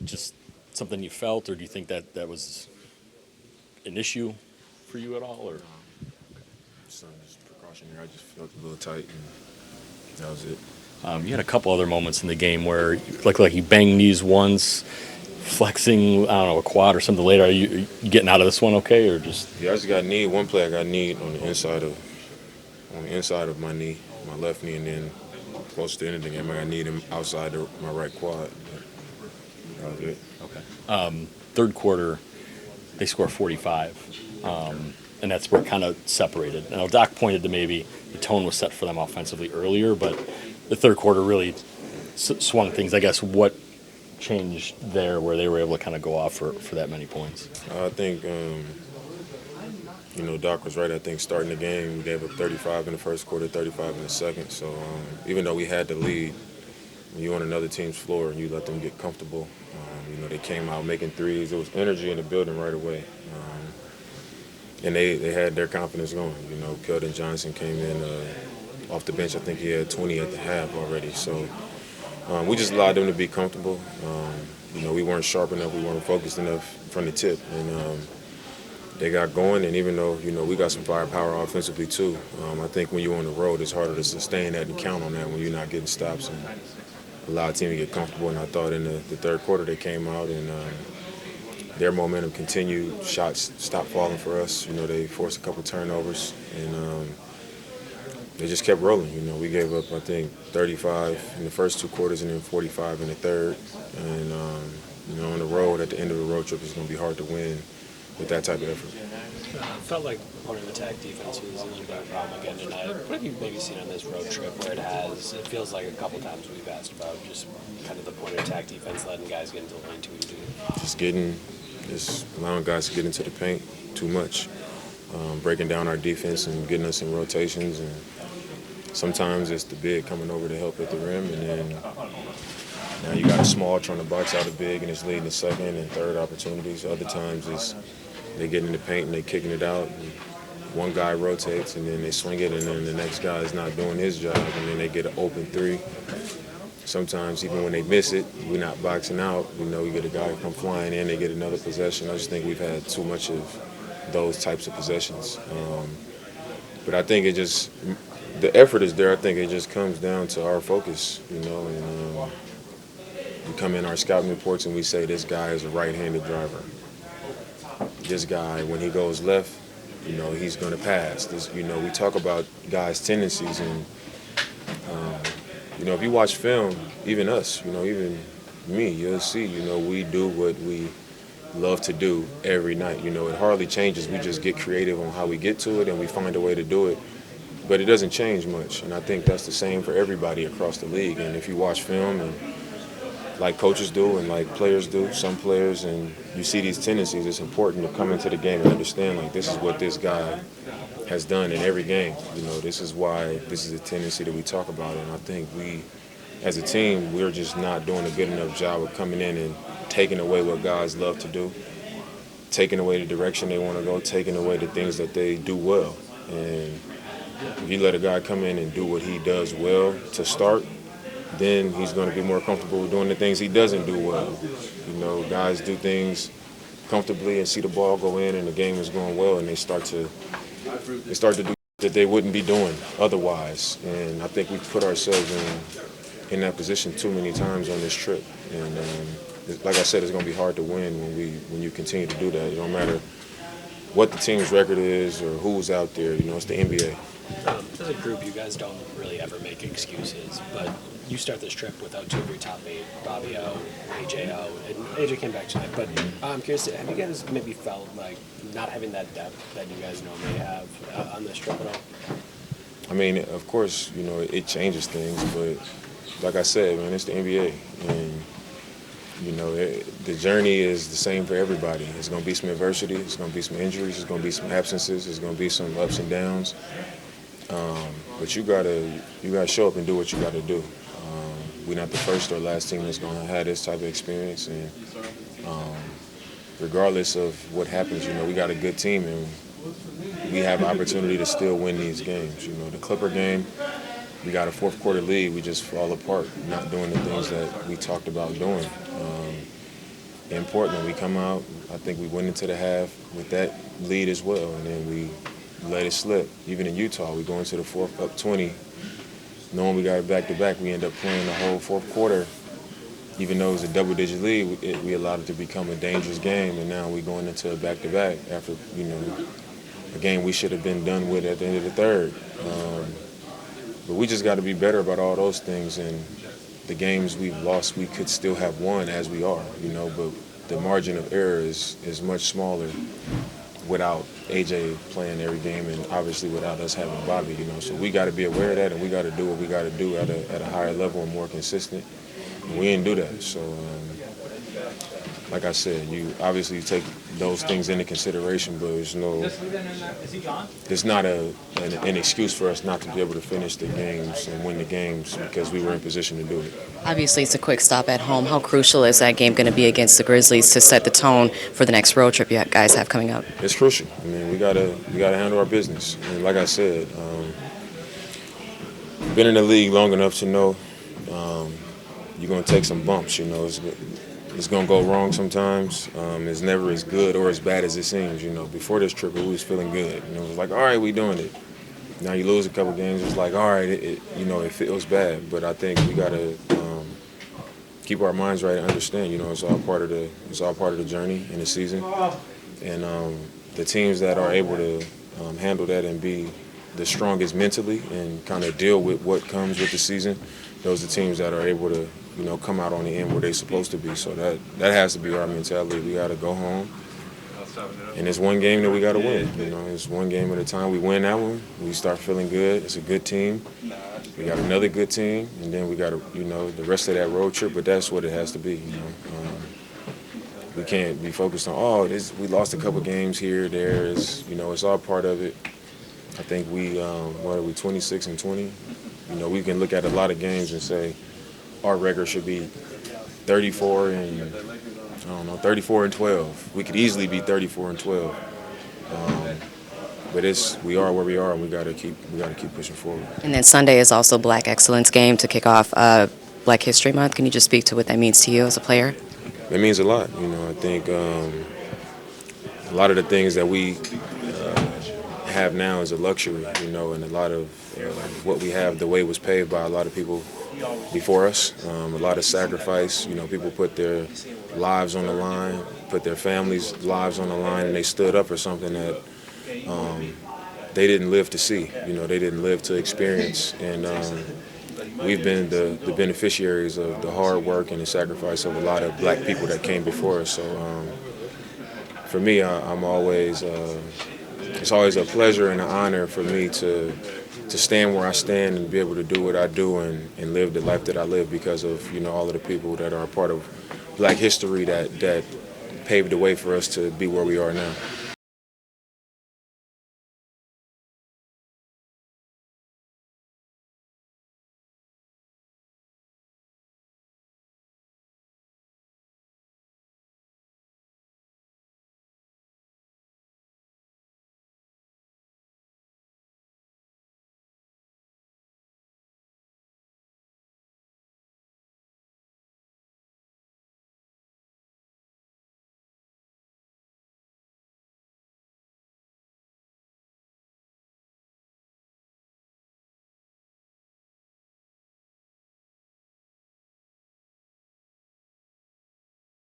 just something you felt, or do you think that that was an issue for you at all? Or Just precautionary. I just felt a little tight, and that was it. you had a couple other moments in the game where you looked like you banged knees once, flexing, I don't know, a quad or something later. Are you getting out of this one okay, or just Yeah, I just got kneed. One play I got kneed on the inside of my knee, my left knee, and then close to the end of the game, I got kneed outside my right quad. That was it. okay? Third quarter, they score 45, and that's where it kind of separated. Now Doc pointed to maybe the tone was set for them offensively earlier, but the third quarter really swung things. I guess what changed there where they were able to kind of go off for that many points? I think, Doc was right. I think starting the game, we gave up 35 in the first quarter, 35 in the second. So even though we had the lead, when you're on another team's floor and you let them get comfortable, they came out making threes. There was energy in the building right away. And they had their confidence going. Keldon Johnson came in off the bench. I think he had 20 at the half already. So we just allowed them to be comfortable. We weren't sharp enough. We weren't focused enough from the tip. And they got going. And even though, we got some firepower offensively too, I think when you're on the road, it's harder to sustain that and count on that when you're not getting stops and allow the team to get comfortable. And I thought in the third quarter they came out and their momentum continued. Shots stopped falling for us. They forced a couple turnovers, and they just kept rolling. We gave up, I think, 35 in the first two quarters and then 45 in the third. And, on the road, at the end of the road trip, it's going to be hard to win with that type of effort. Felt like point of attack defense was a little bit of a problem again tonight. What have you maybe seen on this road trip where it feels like a couple times we've asked about just kind of the point of attack defense, letting guys get into the lane too easy? Just allowing guys to get into the paint too much, breaking down our defense and getting us in rotations. And sometimes it's the big coming over to help at the rim, and then now you got a small trying to box out a big and it's leading to second and third opportunities. Other times it's they get in the paint and they kicking it out. And one guy rotates and then they swing it, and then the next guy is not doing his job, and then they get an open three. Sometimes even when they miss it, we're not boxing out. We get a guy come flying in, they get another possession. I just think we've had too much of those types of possessions. But I think the effort is there. I think it just comes down to our focus, and we come in our scouting reports and we say this guy is a right-handed driver. This guy, when he goes left, he's going to pass. We talk about guys' tendencies, and if you watch film, even us, even me, you'll see, we do what we love to do every night. It hardly changes. We just get creative on how we get to it, and we find a way to do it. But it doesn't change much, and I think that's the same for everybody across the league. And if you watch film, and like coaches do and like players do, some players, and you see these tendencies, it's important to come into the game and understand, like, this is what this guy has done in every game. This is why this is a tendency that we talk about. And I think we, as a team, we're just not doing a good enough job of coming in and taking away what guys love to do, taking away the direction they want to go, taking away the things that they do well. And if you let a guy come in and do what he does well to start, then he's going to be more comfortable doing the things he doesn't do well. Guys do things comfortably and see the ball go in and the game is going well, and they start to do that they wouldn't be doing otherwise. And I think we've put ourselves in that position too many times on this trip. And like I said, it's going to be hard to win when you continue to do that. It don't matter what the team's record is or who's out there. It's the NBA. As a group, you guys don't really ever make excuses, but you start this trip without two of your top eight, Bobby O, AJ O, and AJ came back tonight. But I'm curious, have you guys maybe felt like not having that depth that you guys normally have on this trip at all? I mean, of course, it changes things, but like I said, man, it's the NBA, and the journey is the same for everybody. It's going to be some adversity, it's going to be some injuries, it's going to be some absences, it's going to be some ups and downs. But you gotta show up and do what you gotta do. We're not the first or last team that's gonna have this type of experience, and regardless of what happens, we got a good team, and we have an opportunity to still win these games. The Clipper game, we got a fourth quarter lead, we just fall apart, not doing the things that we talked about doing. in Portland, we come out. I think we went into the half with that lead as well, and then we let it slip. Even in Utah, we go into the fourth up 20, knowing we got it back-to-back. We end up playing the whole fourth quarter. Even though it was a double-digit lead, we allowed it to become a dangerous game, and now we're going into a back-to-back after, a game we should have been done with at the end of the third. But we just got to be better about all those things, and the games we've lost, we could still have won as we are, but the margin of error is much smaller without AJ playing every game and obviously without us having Bobby, So we got to be aware of that, and we got to do what we got to do at a higher level and more consistent. And we didn't do that. So, like I said, you obviously take those things into consideration, but it's not an excuse for us not to be able to finish the games and win the games because we were in position to do it. Obviously, it's a quick stop at home. How crucial is that game going to be against the Grizzlies to set the tone for the next road trip you guys have coming up? It's crucial. I mean, we gotta handle our business. And like I said, been in the league long enough to know you're going to take some bumps. It's going to go wrong sometimes. It's never as good or as bad as it seems. Before this trip, we was feeling good. It was like, all right, we doing it. Now you lose a couple games, it's like, all right, it feels bad. But I think we got to keep our minds right and understand. It's all part of the journey in the season. And the teams that are able to handle that and be the strongest mentally and kind of deal with what comes with the season, those are teams that are able to come out on the end where they're supposed to be. So that has to be our mentality. We got to go home, and it's one game that we got to win. It's one game at a time. We win that one, we start feeling good. It's a good team. We got another good team, and then we got to, the rest of that road trip. But that's what it has to be. We can't be focused on we lost a couple games here, there. It's all part of it. I think we 26-20. We can look at a lot of games and say our record should be 34-12. We could easily be 34-12. But we are where we are, and we got to keep pushing forward. And then Sunday is also Black Excellence Game to kick off Black History Month. Can you just speak to what that means to you as a player? It means a lot. I think a lot of the things that we have now is a luxury, and a lot of what we have, the way it was paved by a lot of people before us, a lot of sacrifice. People put their lives on the line, put their families' lives on the line, and they stood up for something that they didn't live to see. They didn't live to experience, and we've been the beneficiaries of the hard work and the sacrifice of a lot of black people that came before us. So for me, I'm always it's always a pleasure and an honor for me to stand where I stand and be able to do what I do and live the life that I live because of all of the people that are a part of Black history that paved the way for us to be where we are now.